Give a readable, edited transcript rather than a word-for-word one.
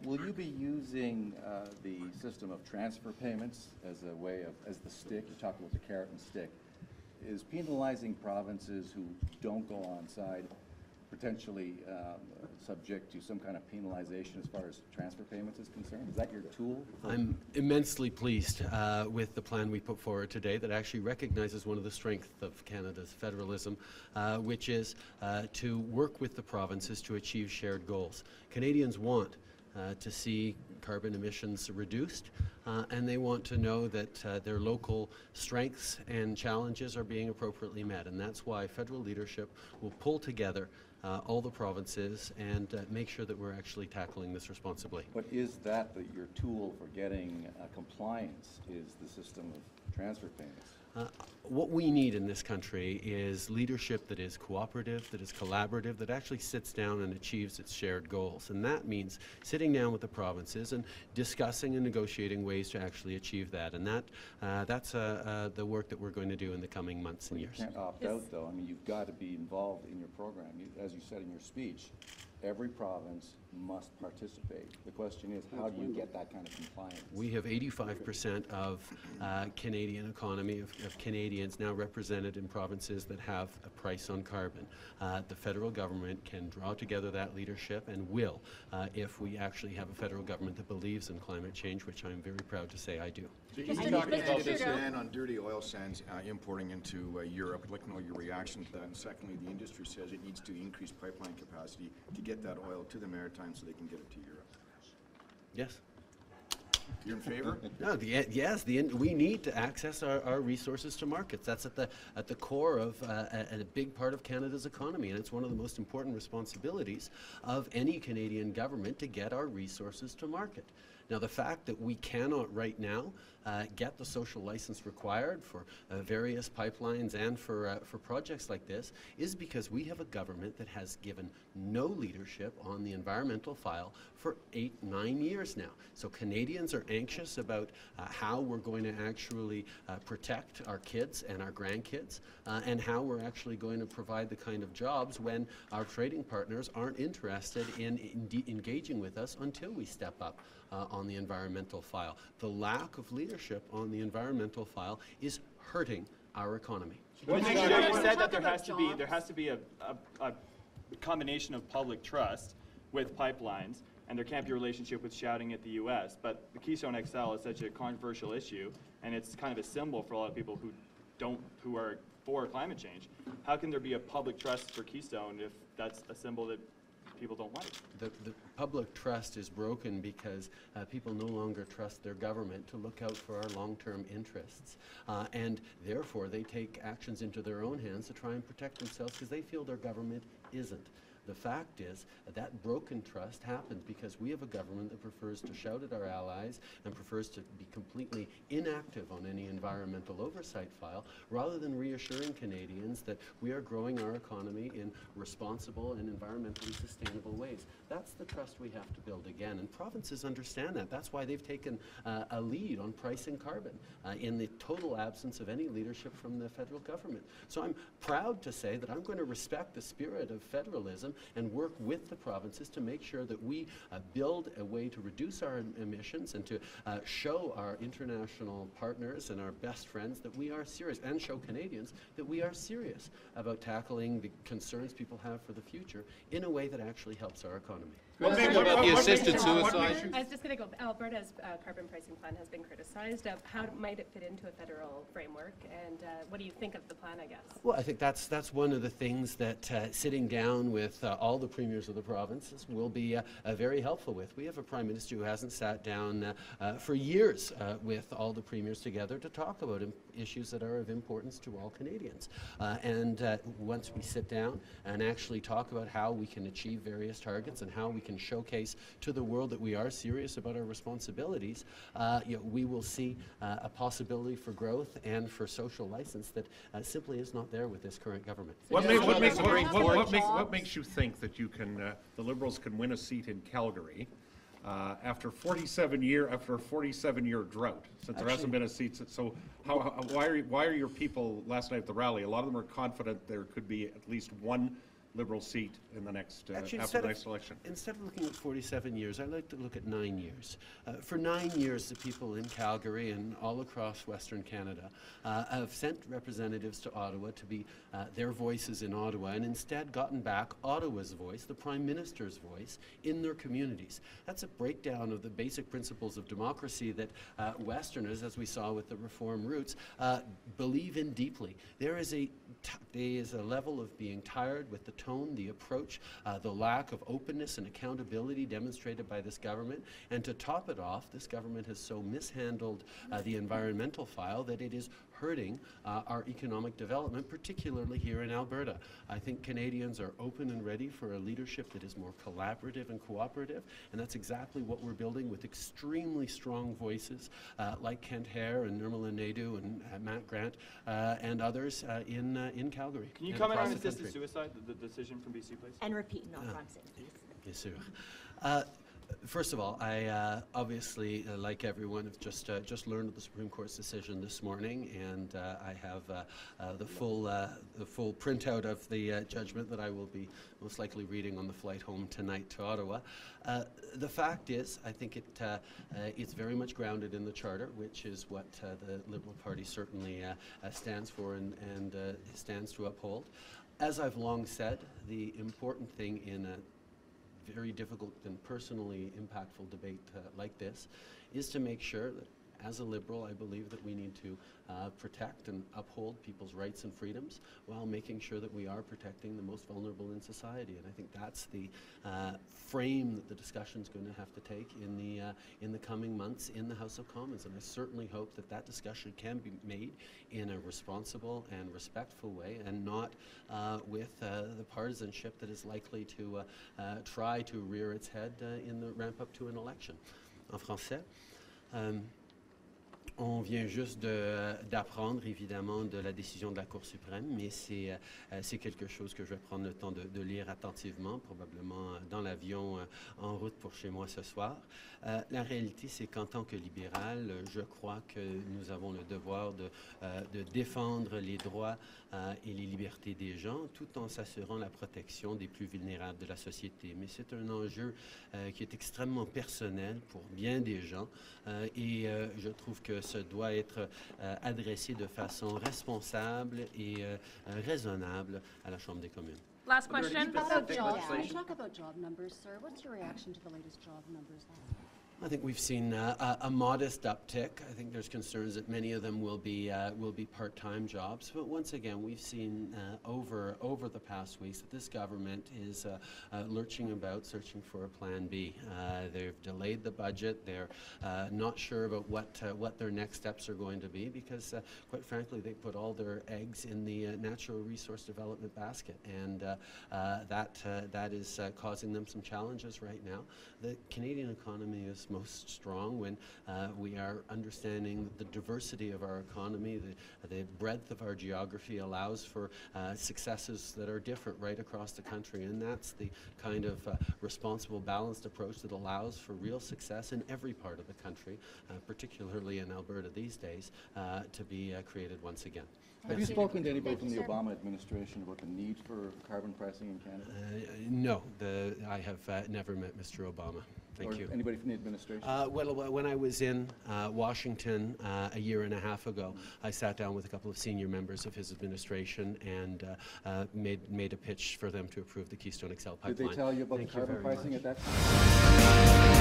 Will you be using the system of transfer payments as a way of, as the stick? You talked about the carrot and stick. Is penalizing provinces who don't go on side potentially subject to some kind of penalization as far as transfer payments is concerned? Is that your tool? I'm immensely pleased with the plan we put forward today that actually recognizes one of the strengths of Canada's federalism, which is to work with the provinces to achieve shared goals. Canadians want to see carbon emissions reduced, and they want to know that their local strengths and challenges are being appropriately met, and that's why federal leadership will pull together all the provinces and make sure that we're actually tackling this responsibly. But is that your tool for getting compliance, is the system of transfer payments? What we need in this country is leadership that is cooperative, that is collaborative, that actually sits down and achieves its shared goals. And that means sitting down with the provinces and discussing and negotiating ways to actually achieve that. And that's the work that we're going to do in the coming months and years. You can't opt out, though. I mean, you've got to be involved in your program. As you said in your speech, every province must participate. The question is, how do you get that kind of compliance? We have 85% of Canadian economy, of Canadians now represented in provinces that have a price on carbon. The federal government can draw together that leadership and will if we actually have a federal government that believes in climate change, which I'm very proud to say I do. So you talked about this ban on dirty oil sands importing into Europe. I'd like to know your reaction to that. And secondly, the industry says it needs to increase pipeline capacity to get that oil to the Maritime so they can get it to Europe. Yes. You're in favor? No, yes. We need to access our resources to markets. That's at the core of a big part of Canada's economy, and it's one of the most important responsibilities of any Canadian government to get our resources to market. Now, the fact that we cannot right now get the social license required for various pipelines and for projects like this is because we have a government that has given no leadership on the environmental file for 8-9 years now. So Canadians are anxious about how we're going to actually protect our kids and our grandkids and how we're actually going to provide the kind of jobs when our trading partners aren't interested in engaging with us until we step up on the environmental file. The lack of leadership on the environmental file is hurting our economy. Well, you said that there has to be a combination of public trust with pipelines, and there can't be a relationship with shouting at the U.S. But the Keystone XL is such a controversial issue, and it's kind of a symbol for a lot of people who are for climate change. How can there be a public trust for Keystone if that's a symbol that people don't like? The public trust is broken because people no longer trust their government to look out for our long-term interests. And therefore, they take actions into their own hands to try and protect themselves because they feel their government isn't. The fact is that broken trust happens because we have a government that prefers to shout at our allies and prefers to be completely inactive on any environmental oversight file rather than reassuring Canadians that we are growing our economy in responsible and environmentally sustainable ways. That's the trust we have to build again, and provinces understand that. That's why they've taken a lead on pricing carbon in the total absence of any leadership from the federal government. So I'm proud to say that I'm going to respect the spirit of federalism and work with the provinces to make sure that we build a way to reduce our emissions and to show our international partners and our best friends that we are serious, and show Canadians that we are serious about tackling the concerns people have for the future in a way that actually helps our economy. What about the assisted suicide? I was just going to go. Alberta's carbon pricing plan has been criticized. How might it fit into a federal framework, and what do you think of the plan, I guess? Well, I think that's one of the things that sitting down with all the premiers of the provinces will be very helpful with. We have a Prime Minister who hasn't sat down for years with all the premiers together to talk about issues that are of importance to all Canadians. And once we sit down and actually talk about how we can achieve various targets and how we can showcase to the world that we are serious about our responsibilities, we will see a possibility for growth and for social license that simply is not there with this current government. What makes you think that you can, the Liberals can win a seat in Calgary after a 47-year drought, since there hasn't been a seat? So why are your people last night at the rally? A lot of them are confident there could be at least one Liberal seat in the next, Actually, after the next election? Instead of looking at 47 years, I like to look at 9 years. For 9 years, the people in Calgary and all across Western Canada have sent representatives to Ottawa to be their voices in Ottawa, and instead gotten back Ottawa's voice, the Prime Minister's voice, in their communities. That's a breakdown of the basic principles of democracy that Westerners, as we saw with the Reform roots, believe in deeply. There is a level of being tired with the tone, the approach, the lack of openness and accountability demonstrated by this government. And to top it off, this government has so mishandled the environmental file that it is hurting our economic development, particularly here in Alberta. I think Canadians are open and ready for a leadership that is more collaborative and cooperative, and that's exactly what we're building with extremely strong voices like Kent Hare and Nirmala Naidu and Matt Grant and others in Calgary. Can you and comment on across the assisted country. suicide, the decision from BC, please? And repeat en français, please. Bien sûr. First of all, I obviously, like everyone, have just learned of the Supreme Court's decision this morning, and I have the full printout of the judgment that I will be most likely reading on the flight home tonight to Ottawa. The fact is, I think it's very much grounded in the Charter, which is what the Liberal Party certainly stands for and stands to uphold. As I've long said, the important thing in a very difficult and personally impactful debate like this is to make sure that, as a Liberal, I believe that we need to protect and uphold people's rights and freedoms while making sure that we are protecting the most vulnerable in society. And I think that's the frame that the discussion is going to have to take in the coming months in the House of Commons. And I certainly hope that that discussion can be made in a responsible and respectful way, and not with the partisanship that is likely to try to rear its head in the ramp up to an election. En français. On vient juste d'apprendre, évidemment, de la décision de la Cour suprême, mais c'est quelque chose que je vais prendre le temps de lire attentivement, probablement dans l'avion en route pour chez moi ce soir. La réalité, c'est qu'en tant que libéral, je crois que nous avons le devoir de défendre les droits et les libertés des gens, tout en s'assurant la protection des plus vulnérables de la société. Mais c'est un enjeu qui est extrêmement personnel pour bien des gens, et je trouve que ça doit être adressé de façon responsable et raisonnable à la Chambre des communes. Last question. About jobs. Can you talk about job numbers, sir? What's your reaction to the latest job numbers? I think we've seen a modest uptick. I think there's concerns that many of them will be part-time jobs. But once again, we've seen over the past weeks that this government is lurching about, searching for a plan B. They've delayed the budget. They're not sure about what their next steps are going to be, because, quite frankly, they put all their eggs in the natural resource development basket, and that is causing them some challenges right now. The Canadian economy is most strong when we are understanding the diversity of our economy, the breadth of our geography allows for successes that are different right across the country, and that's the kind of responsible, balanced approach that allows for real success in every part of the country, particularly in Alberta these days, to be created once again. Have you spoken to anybody from the Obama administration about the need for carbon pricing in Canada? No, I have never met Mr. Obama. Thank Or you. anybody from the administration? Well, when I was in Washington a year and a half ago, I sat down with a couple of senior members of his administration and made a pitch for them to approve the Keystone XL pipeline. Did they tell you about the Thank you carbon very pricing much. at that time?